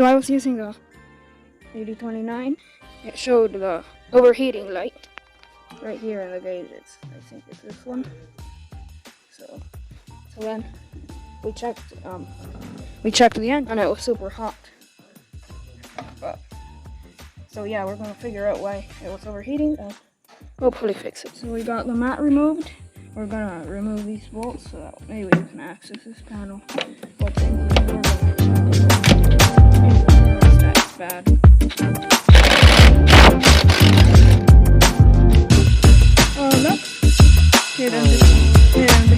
So I was using the 8029. It showed the overheating light right here in the gauge. I think it's this one. So then we checked the end, and it was super hot. So yeah, we're gonna figure out why it was overheating and hopefully fix it. So we got the mat removed. We're gonna remove these bolts so that maybe we can access this panel. What's in here? That's bad. Oh look! Hidden behind the.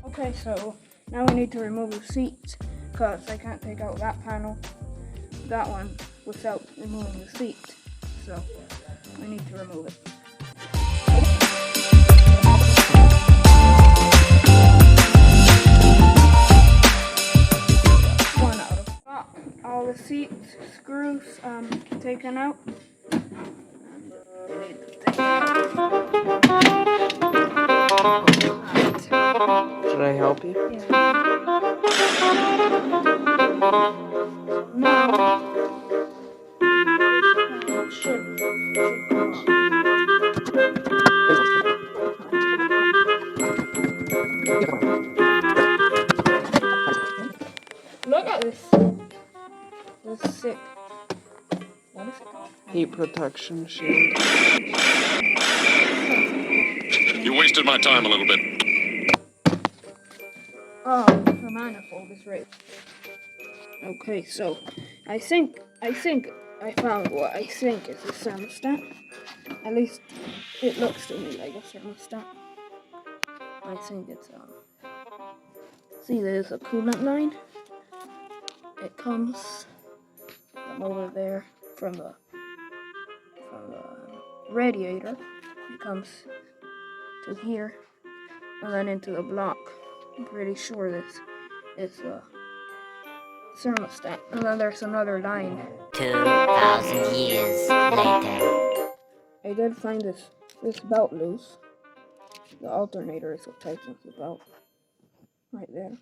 Okay, so now we need to remove the seats because I can't take out that panel, that one, without removing the seat. So we need to remove it. One out of stock. All the seat screws taken out. Should I help you? Yeah. No. Should come off. Look at this. This is sick. What is it called? Heat protection shield. You wasted my time a little bit. Oh, the manifold is right. Okay, so I think I found what I think is a thermostat. At least it looks to me like a thermostat. I think it's see, there's a coolant line. It comes from over there from the radiator. It comes to here and then into the block. I'm pretty sure this is a thermostat. And then there's another line. 2,000 years later. I did find this belt loose. The alternator is what tightens the belt. Right there.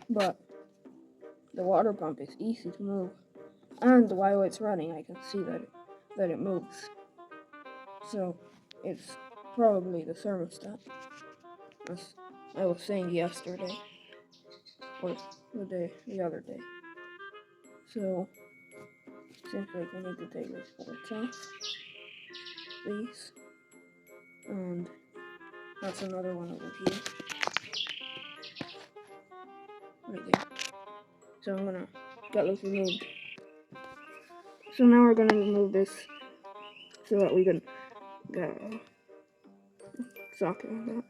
But the water pump is easy to move. And while it's running, I can see that it moves. So it's probably the thermostat. As I was saying yesterday. Or the other day. So seems like we need to take these bolts off. These. And that's another one over here. Right there. So I'm gonna get those removed. So now we're gonna remove this so that we can get a socket on that.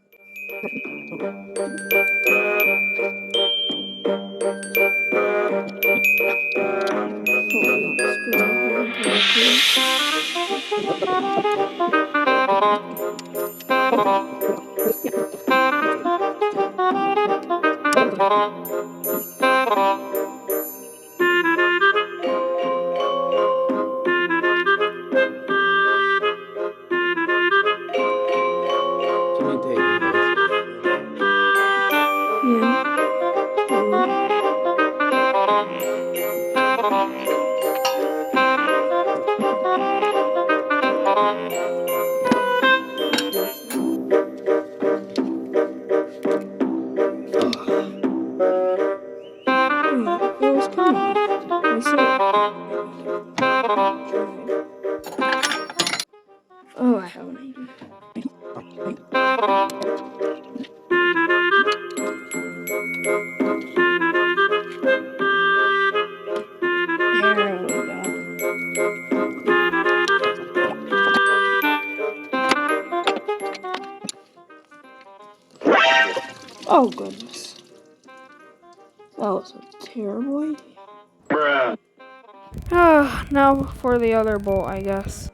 Oh, I have an idea. There we go. Oh goodness. That was a terrible idea. Bruh. Now for the other bolt, I guess.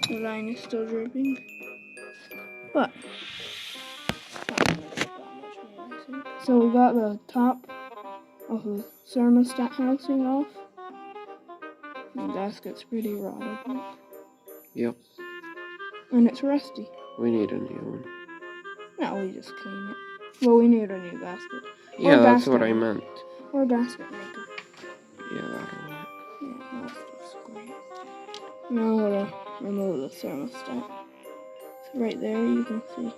The line is still dripping, but not gonna drip that much more, I think. So we got the top of the thermostat housing off. The gasket's pretty rotted, look. Yep. And it's rusty. We need a new one. No, we just clean it. Well, we need a new gasket. Yeah, that's what I meant. Or gasket maker. Yeah, that'll work. Yeah, that stuff's great. Now I'm gonna remove the thermostat. So right there you can see.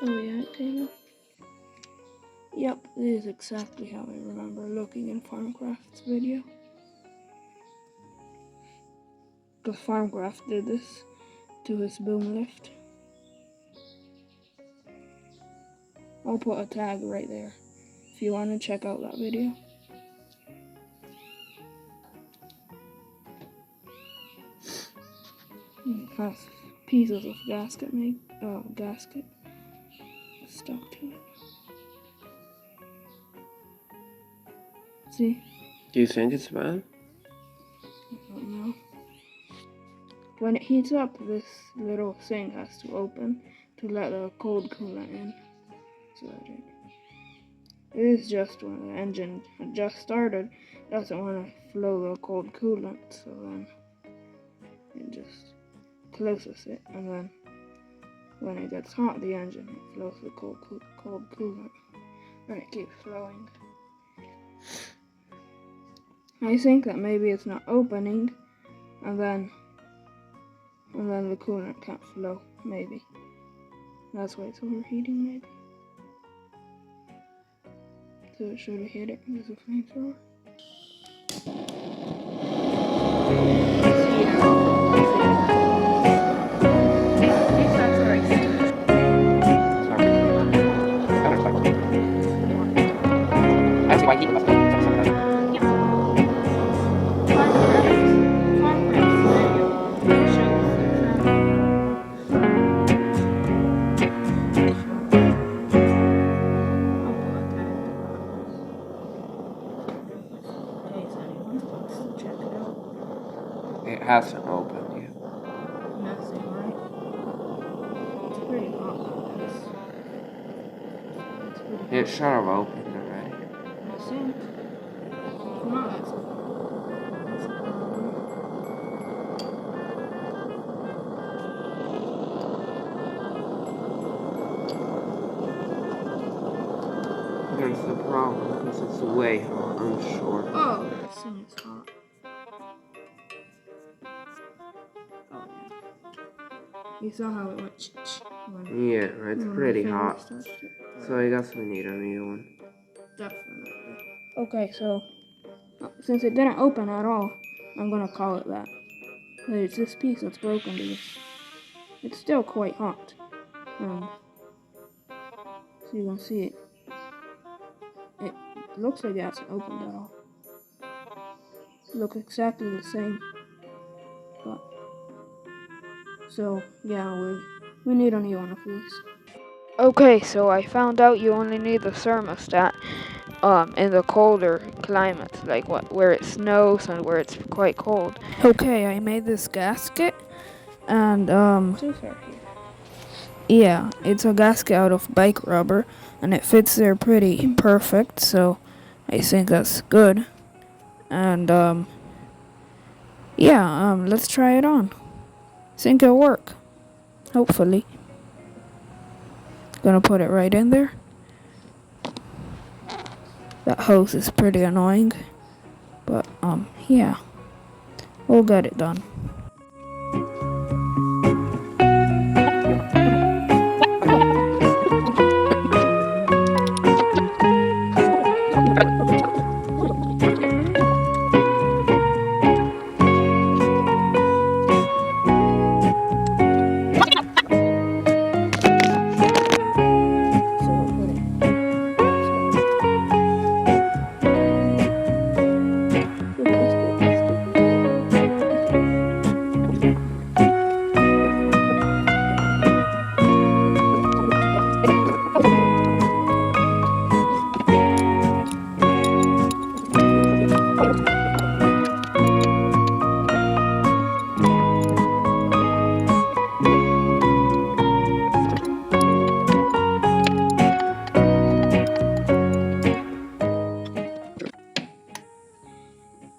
Oh yeah, it came up. Yep, this is exactly how I remember looking in Farmcraft's video. Because Farmcraft did this to his boom lift. I'll put a tag right there if you want to check out that video. It has pieces of gasket stuck to it. See? Do you think it's bad? I don't know. When it heats up, this little thing has to open to let the cold coolant in. So it is just when the engine had just started, it doesn't want to flow the cold coolant, so then it just closes it, and then when it gets hot, the engine it flows the cold coolant, and it keeps flowing. I think that maybe it's not opening, and then the coolant can't flow. Maybe that's why it's overheating. Maybe. So it should have hit it with a flamethrower. It hasn't opened yet. Nothing, right? It's pretty hot like this. It's pretty hot. It should have opened already. I think. If not, that's a problem. There's the problem because it's way hot, I'm sure. Oh, this thing is hot. Oh, yeah. You saw how it went when Yeah, it's pretty hot. touched it. So I guess we need a new one. Definitely. Okay, so since it didn't open at all, I'm gonna call it that. But it's this piece that's broken because it's still quite hot. So you can see it. It looks like it hasn't opened at all. Look exactly the same. But so yeah, we need a new one of these. Okay, so I found out you only need the thermostat in the colder climates, like where it snows and where it's quite cold. Okay, I made this gasket, and yeah, it's a gasket out of bike rubber, and it fits there pretty perfect, so I think that's good. And yeah, let's try it on. Think it'll work. Hopefully. Gonna put it right in there. That hose is pretty annoying, but yeah, we'll get it done.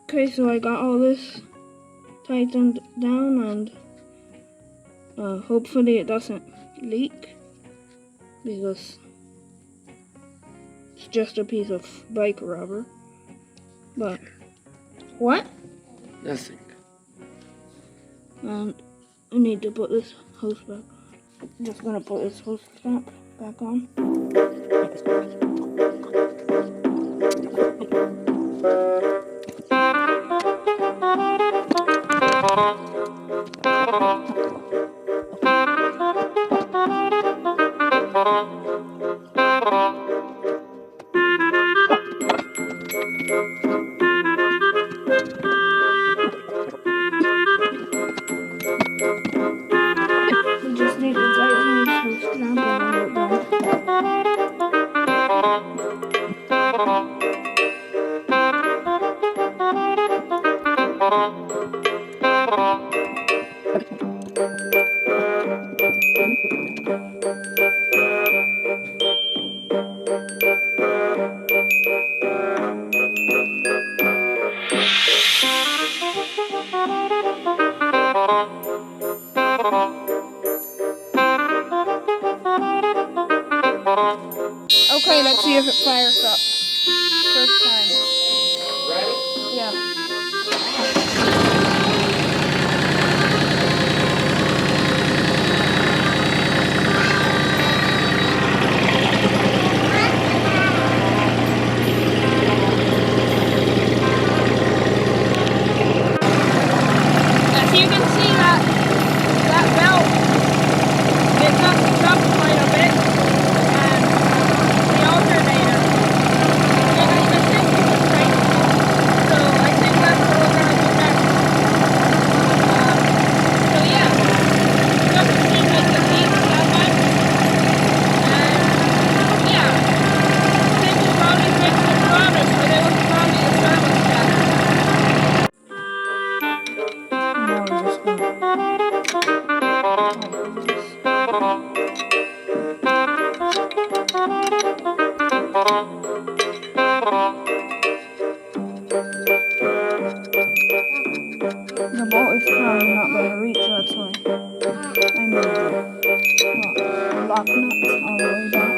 Okay, so I got all this tightened down, and hopefully it doesn't leak, because it's just a piece of bike rubber. But what? Nothing. And I need to put this hose back on. Just gonna put this hose strap back on. We just need to tighten this hose strap and then we're done. Okay, let's see if it fires up. First time. Ready? Yeah. As you can see, that belt, it does jump quite a bit, and the alternator, it even thinks it's straight. So I think that's what we're gonna do next. So yeah, it doesn't seem like it leaks that much, and yeah, I think we'll probably fix the problem, but it was probably a thermostat. Now we're just gonna tighten this. The bolt is probably not going to reach, that's why I made the lock nut all the way back.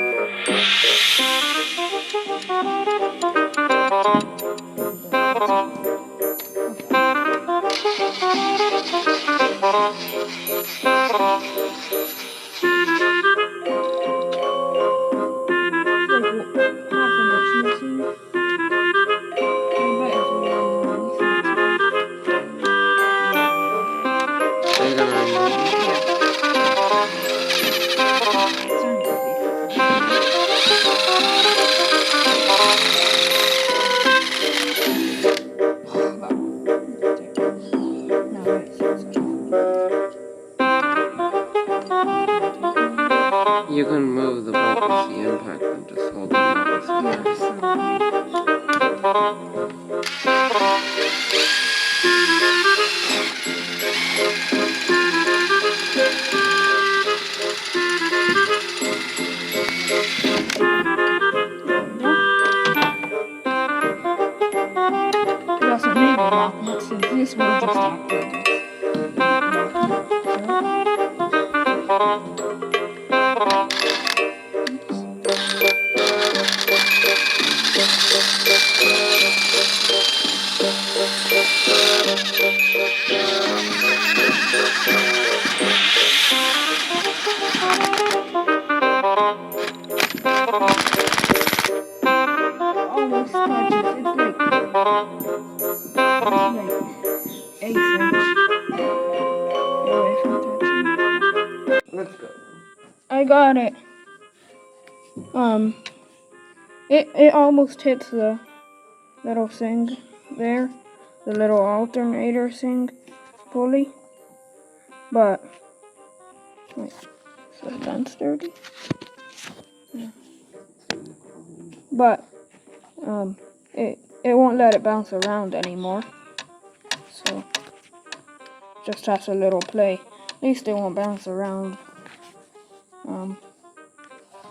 Half an inch missing. I bet it's really nice. Are you gonna remove it? need a lock nut since this will just act like this. Almost touches. It's like 8 cents away from touching. Let's go. I got it. It almost hits the little thing there, the little alternator thing pulley, but wait, is the vent's dirty? Yeah. But it won't let it bounce around anymore, so just has a little play. At least it won't bounce around.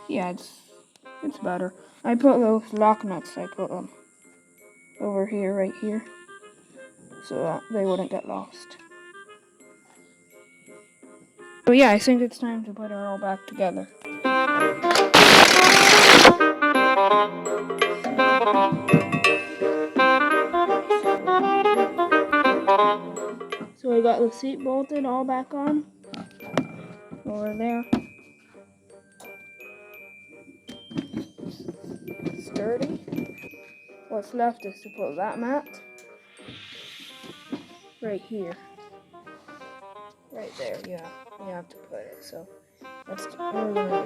Yeah, it's better. I put those lock nuts. I put them over here, right here, so that they wouldn't get lost. So yeah, I think it's time to put it all back together. So I got the seat bolted all back on over there. Sturdy. What's left is to put that mat right here. Right there, yeah. You have to put it, so that's what we're gonna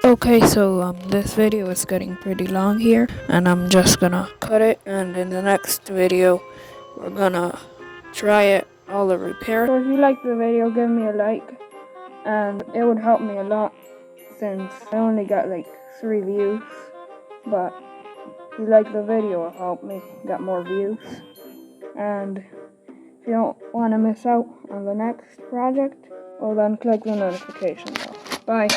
do. Okay, so this video is getting pretty long here, and I'm just gonna cut it, and in the next video we're gonna try it all the repair. So if you like the video, give me a like, and it would help me a lot since I only got like 3 views, but if you like the video, it'll help me get more views. And if you don't want to miss out on the next project, well then click the notification bell. Bye.